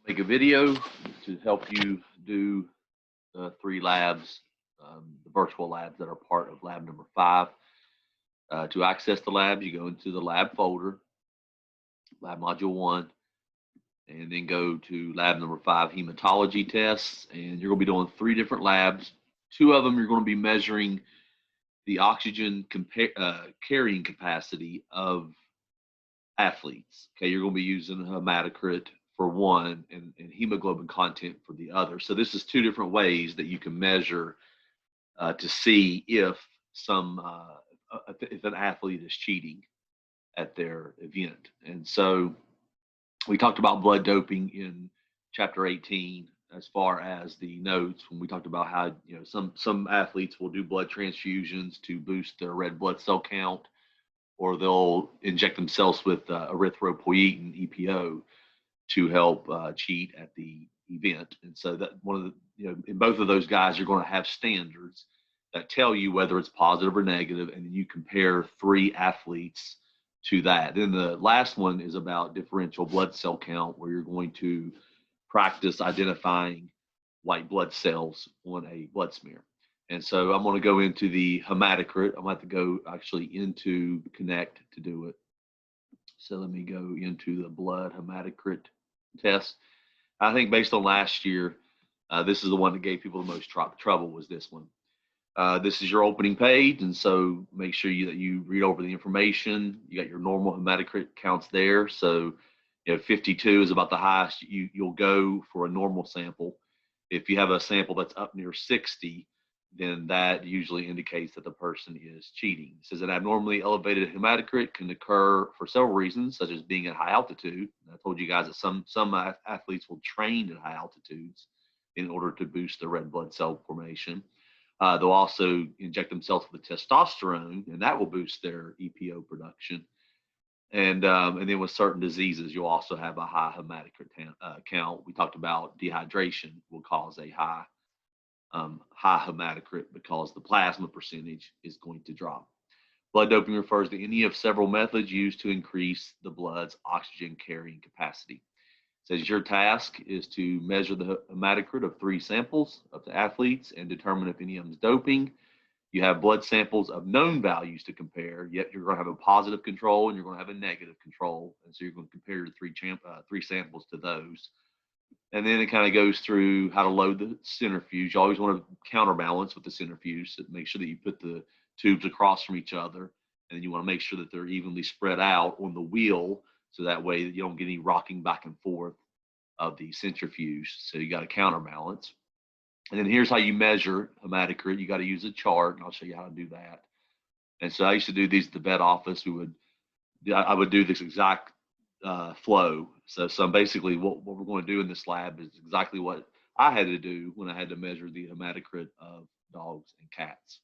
make a video to help you do the three labs, the virtual labs that are part of lab number 5. To access the labs, you go into the lab folder, lab module 1, and then go to lab number 5, hematology tests. And you're going to be doing 3 different labs. 2 of them, you're going to be measuring the oxygen carrying capacity of athletes. Okay, you're going to be using hematocrit for one and hemoglobin content for the other. So this is 2 different ways that you can measure to see if if an athlete is cheating at their event. And so we talked about blood doping in chapter 18 as far as the notes when we talked about how some athletes will do blood transfusions to boost their red blood cell count, or they'll inject themselves with erythropoietin EPO to help cheat at the event. And so that one of the in both of those guys, you're going to have standards that tell you whether it's positive or negative, and then you compare 3 athletes to that. Then the last one is about differential blood cell count, where you're going to practice identifying white blood cells on a blood smear. And so I'm going to go into the hematocrit. I'm going to have to go actually into Connect to do it. So let me go into the blood hematocrit test. I think based on last year, this is the one that gave people the most trouble, was this one. This is your opening page, and so make sure that you read over the information. You got your normal hematocrit counts there. So 52 is about the highest you'll go for a normal sample. If you have a sample that's up near 60, then that usually indicates that the person is cheating. It says an abnormally elevated hematocrit can occur for several reasons, such as being at high altitude. I told you guys that some athletes will train at high altitudes in order to boost the red blood cell formation. They'll also inject themselves with testosterone, and that will boost their EPO production. And then with certain diseases, you'll also have a high hematocrit count. We talked about dehydration will cause a high hematocrit because the plasma percentage is going to drop. Blood doping refers to any of several methods used to increase the blood's oxygen carrying capacity. It says your task is to measure the hematocrit of 3 samples of the athletes and determine if any of them is doping. You have blood samples of known values to compare, yet you're going to have a positive control and you're going to have a negative control. And so you're going to compare your 3 samples to those. And then it kind of goes through how to load the centrifuge. You always want to counterbalance with the centrifuge to make sure that you put the tubes across from each other. And you want to make sure that they're evenly spread out on the wheel, so that way you don't get any rocking back and forth of the centrifuge. So you got to counterbalance. And then here's how you measure hematocrit. You got to use a chart, and I'll show you how to do that. And so I used to do these at the vet office. I would do this exact flow. So basically what we're going to do in this lab is exactly what I had to do when I had to measure the hematocrit of dogs and cats.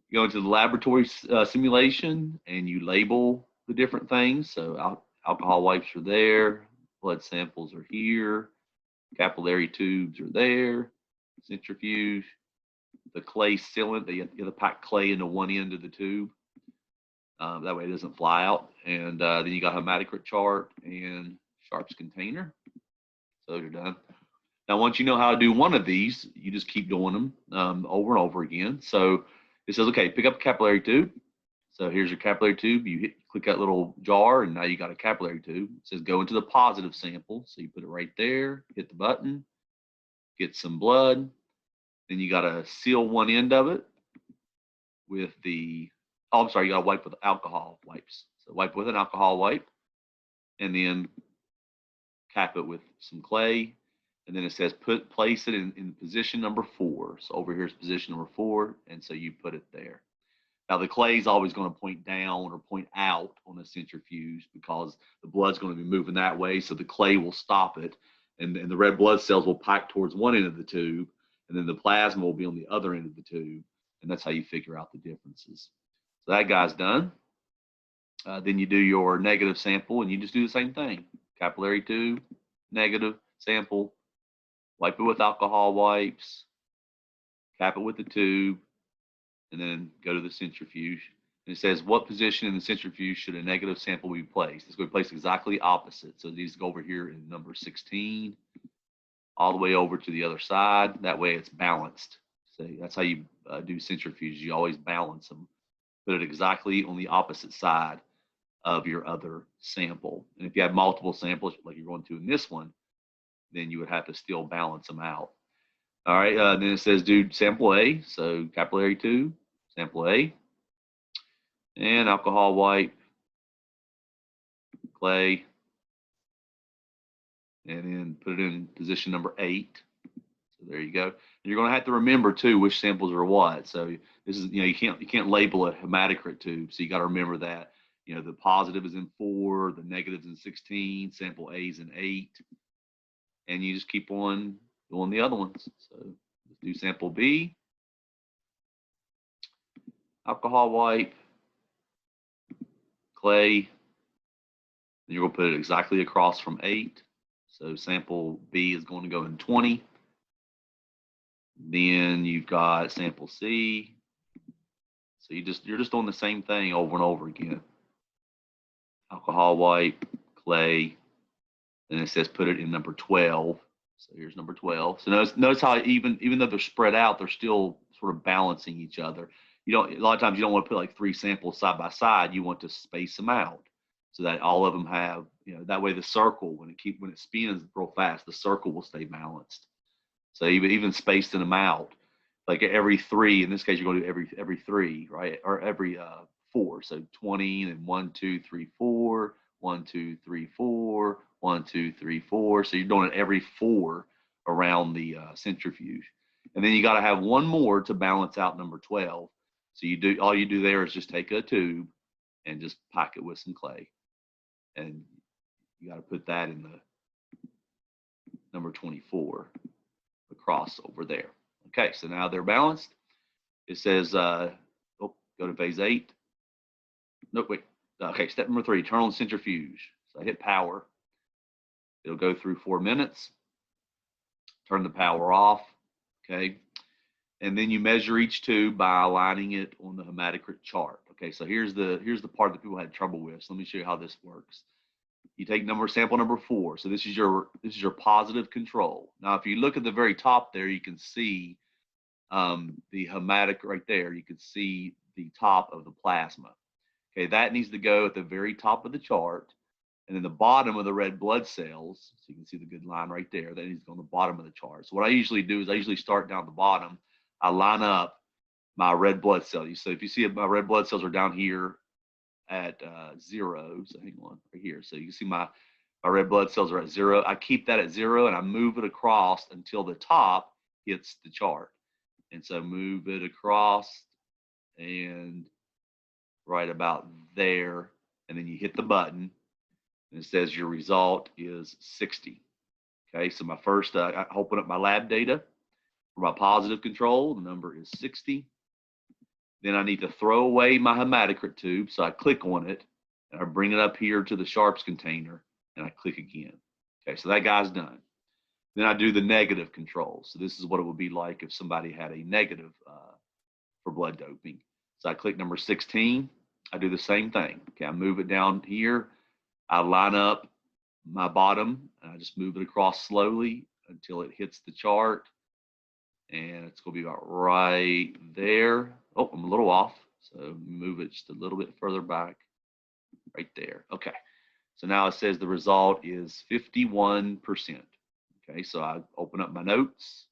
You go into the laboratory simulation and you label the different things. So alcohol wipes are there, blood samples are here, capillary tubes are there, centrifuge, the clay sealant, you have to pack clay into one end of the tube. That way it doesn't fly out. And then you got hematocrit chart and Sharps container. So those are done. Now, once you know how to do one of these, you just keep doing them over and over again. So it says, okay, pick up a capillary tube. So here's your capillary tube. You click that little jar, and now you got a capillary tube. It says go into the positive sample. So you put it right there, hit the button, get some blood. Then you got to seal one end of it with you got to wipe with alcohol wipes. So wipe with an alcohol wipe, and then cap it with some clay. And then it says place it in position number 4. So over here is position number 4, and so you put it there. Now the clay is always going to point down or point out on a centrifuge because the blood's going to be moving that way. So the clay will stop it, and the red blood cells will pack towards one end of the tube, and then the plasma will be on the other end of the tube, and that's how you figure out the differences. So that guy's done. Then you do your negative sample, and you just do the same thing. Capillary tube, negative sample, wipe it with alcohol wipes, cap it with the tube, and then go to the centrifuge. And it says, what position in the centrifuge should a negative sample be placed? It's going to be placed exactly opposite. So it needs to go over here in number 16, all the way over to the other side. That way it's balanced. So that's how you do centrifuges. You always balance them. Put it exactly on the opposite side of your other sample. And if you have multiple samples, like you're going to in this one, then you would have to still balance them out. All right, then it says do sample A. So capillary tube, sample A, and alcohol wipe, clay, and then put it in position number 8. So there you go. And you're going to have to remember too which samples are what. So this is, you can't label a hematocrit tube. So you got to remember that, the positive is in 4, the negative is in 16, sample A is in 8, and you just keep on doing the other ones. So let's do sample B, alcohol wipe, clay, and you're going to put it exactly across from 8. So sample B is going to go in 20. Then you've got sample C. So you're just doing the same thing over and over again. Alcohol wipe, clay, and it says put it in number 12. So here's number 12. So notice how even though they're spread out, they're still sort of balancing each other. A lot of times you don't want to put like 3 samples side by side. You want to space them out so that all of them have, that way the circle, when it spins real fast, the circle will stay balanced. So even spacing them out, like every 3, in this case, you're going to do every 3, right? Or every 4. So 20 and 1, 2, 3, 4, 1, 2, 3, 4, 1, 2, 3, 4. So you're doing it every 4 around the centrifuge. And then you got to have one more to balance out number 12. So all you do there is just take a tube and just pack it with some clay. And you got to put that in the number 24 across over there. Okay, so now they're balanced. It says, go to phase 8. Nope, wait. Okay, step number 3, turn on centrifuge. So I hit power. It'll go through 4 minutes. Turn the power off. Okay, and then you measure each tube by aligning it on the hematocrit chart. Okay, so here's the part that people had trouble with. So let me show you how this works. You take sample number 4. So this is your positive control. Now, if you look at the very top there, you can see the hematocrit right there. You can see the top of the plasma. Okay, that needs to go at the very top of the chart, and then the bottom of the red blood cells. So you can see the good line right there. That needs to go on the bottom of the chart. So what I usually do is I usually start down the bottom. I line up my red blood cells. So if you see my red blood cells are down here at 0. So hang on, right here. So you can see my red blood cells are at 0. I keep that at 0 and I move it across until the top hits the chart. And so move it across and right about there. And then you hit the button and it says your result is 60. Okay, so my first, I open up my lab data for my positive control. The number is 60. Then I need to throw away my hematocrit tube. So I click on it and I bring it up here to the sharps container and I click again. Okay, so that guy's done. Then I do the negative control. So this is what it would be like if somebody had a negative for blood doping. So I click number 16. I do the same thing. Okay, I move it down here. I line up my bottom and I just move it across slowly until it hits the chart. And it's going to be about right there. Oh, I'm a little off. So move it just a little bit further back. Right there. Okay. So now it says the result is 51%. Okay. So I open up my notes,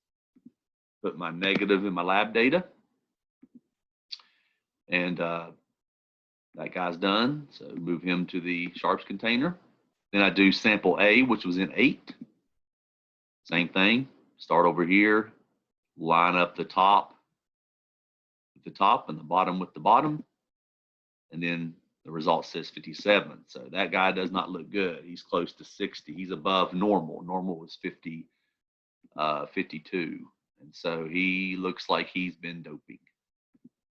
put my negative in my lab data. And that guy's done. So move him to the sharps container. Then I do sample A, which was in 8. Same thing. Start over here. Line up the top with the top and the bottom with the bottom. And then the result says 57. So that guy does not look good. He's close to 60. He's above normal. Normal was 52. And so he looks like he's been doping.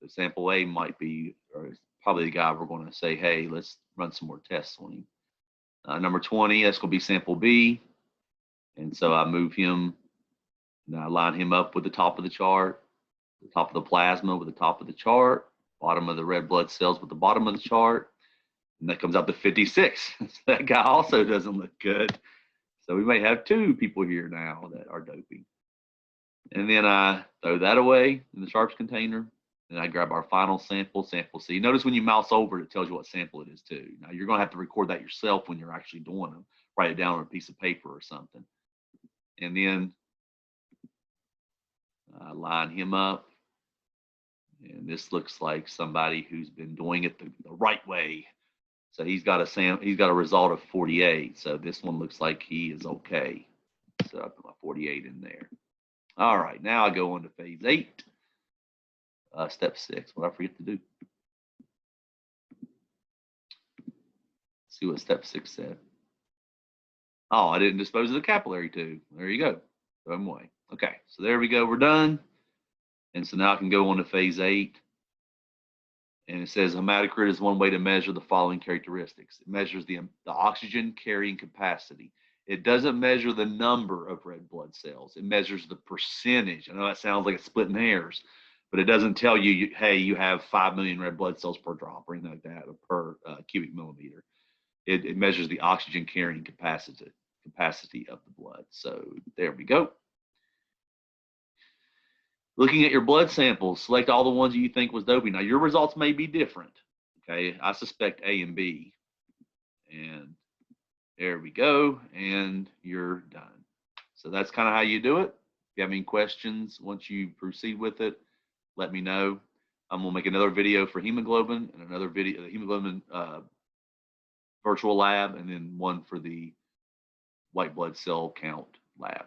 The sample A might be, or probably the guy we're going to say, hey, let's run some more tests on him. Number 20, that's going to be sample B. And so I move him. And I line him up with the top of the chart, the top of the plasma with the top of the chart. bottom of the red blood cells with the bottom of the chart, and that comes out to 56. So that guy also doesn't look good. So we may have 2 people here now that are doping. And then I throw that away in the sharps container. And I grab our final sample, sample C. Notice when you mouse over it, it tells you what sample it is too. Now you're going to have to record that yourself when you're actually doing them. Write it down on a piece of paper or something. And then line him up. And this looks like somebody who's been doing it the right way. So he's got a result of 48. So this one looks like he is okay. So I put my 48 in there. All right, now I go on to phase 8. Step 6. What did I forget to do? Let's see what step 6 said. Oh, I didn't dispose of the capillary tube. There you go. Throw them away. Okay, so there we go. We're done. And so now I can go on to phase 8. And it says hematocrit is one way to measure the following characteristics. It measures the oxygen carrying capacity. It doesn't measure the number of red blood cells. It measures the percentage. I know that sounds like it's splitting hairs, but it doesn't tell you, hey, you have 5 million red blood cells per drop or anything like that, or per cubic millimeter. It measures the oxygen carrying capacity of the blood. So there we go. Looking at your blood samples, select all the ones that you think was doping. Now, your results may be different. Okay, I suspect A and B. And there we go, and you're done. So that's kind of how you do it. If you have any questions once you proceed with it, let me know. I'm gonna make another video for hemoglobin and another video, the hemoglobin virtual lab, and then one for the white blood cell count lab.